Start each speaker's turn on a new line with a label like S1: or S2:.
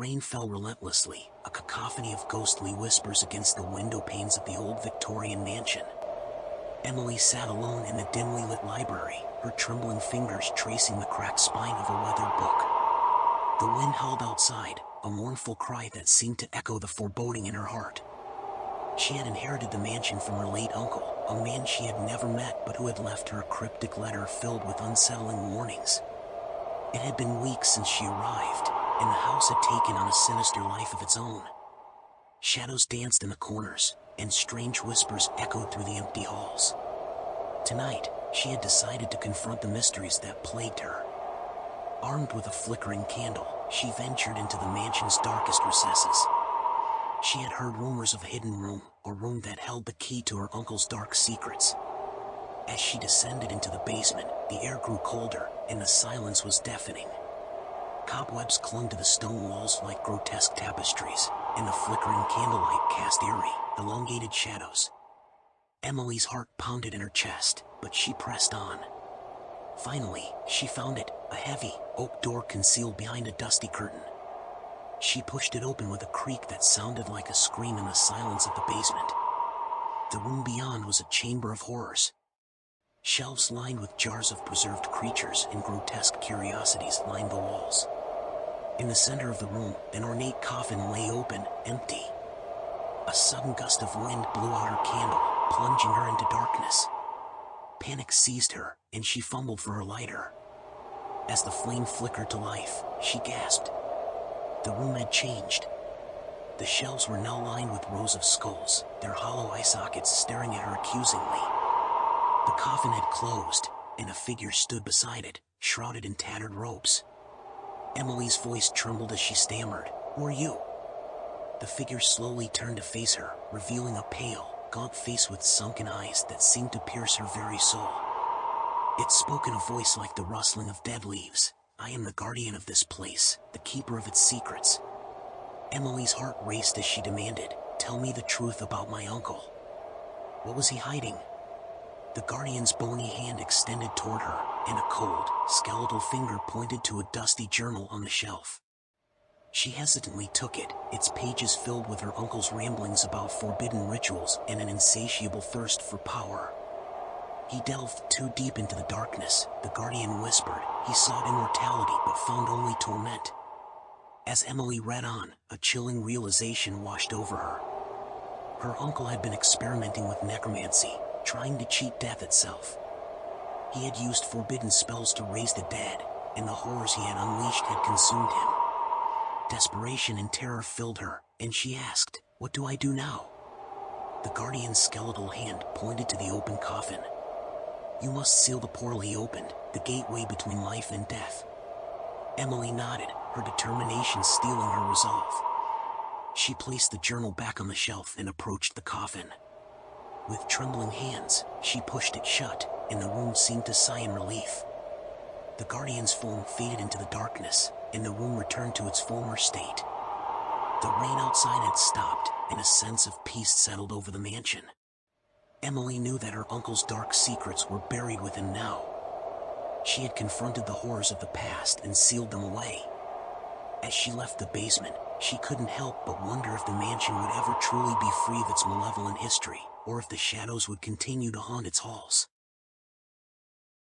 S1: Rain fell relentlessly, a cacophony of ghostly whispers against the window panes of the old Victorian mansion. Emily sat alone in the dimly lit library, her trembling fingers tracing the cracked spine of a weathered book. The wind howled outside, a mournful cry that seemed to echo the foreboding in her heart. She had inherited the mansion from her late uncle, a man she had never met but who had left her a cryptic letter filled with unsettling warnings. It had been weeks since she arrived, and the house had taken on a sinister life of its own. Shadows danced in the corners, and strange whispers echoed through the empty halls. Tonight, she had decided to confront the mysteries that plagued her. Armed with a flickering candle, she ventured into the mansion's darkest recesses. She had heard rumors of a hidden room, a room that held the key to her uncle's dark secrets. As she descended into the basement, the air grew colder, and the silence was deafening. Cobwebs clung to the stone walls like grotesque tapestries, and the flickering candlelight cast eerie, elongated shadows. Emily's heart pounded in her chest, but she pressed on. Finally, she found it, a heavy, oak door concealed behind a dusty curtain. She pushed it open with a creak that sounded like a scream in the silence of the basement. The room beyond was a chamber of horrors. Shelves lined with jars of preserved creatures and grotesque curiosities lined the walls. In the center of the room, an ornate coffin lay open, empty. A sudden gust of wind blew out her candle, plunging her into darkness. Panic seized her, and she fumbled for her lighter. As the flame flickered to life, she gasped. The room had changed. The shelves were now lined with rows of skulls, their hollow eye sockets staring at her accusingly. The coffin had closed, and a figure stood beside it, shrouded in tattered robes. Emily's voice trembled as she stammered, "Who are you?" The figure slowly turned to face her, revealing a pale, gaunt face with sunken eyes that seemed to pierce her very soul. It spoke in a voice like the rustling of dead leaves. "I am the guardian of this place, the keeper of its secrets." Emily's heart raced as she demanded, "Tell me the truth about my uncle. What was he hiding?" The guardian's bony hand extended toward her, and a cold, skeletal finger pointed to a dusty journal on the shelf. She hesitantly took it, its pages filled with her uncle's ramblings about forbidden rituals and an insatiable thirst for power. "He delved too deep into the darkness," the guardian whispered. "He sought immortality but found only torment." As Emily read on, a chilling realization washed over her. Her uncle had been experimenting with necromancy, trying to cheat death itself. He had used forbidden spells to raise the dead, and the horrors he had unleashed had consumed him. Desperation and terror filled her, and she asked, "What do I do now?" The guardian's skeletal hand pointed to the open coffin. "You must seal the portal he opened, the gateway between life and death." Emily nodded, her determination stealing her resolve. She placed the journal back on the shelf and approached the coffin. With trembling hands, she pushed it shut, and the room seemed to sigh in relief. The guardian's form faded into the darkness, and the room returned to its former state. The rain outside had stopped, and a sense of peace settled over the mansion. Emily knew that her uncle's dark secrets were buried within now. She had confronted the horrors of the past and sealed them away. As she left the basement, she couldn't help but wonder if the mansion would ever truly be free of its malevolent history, or if the shadows would continue to haunt its halls.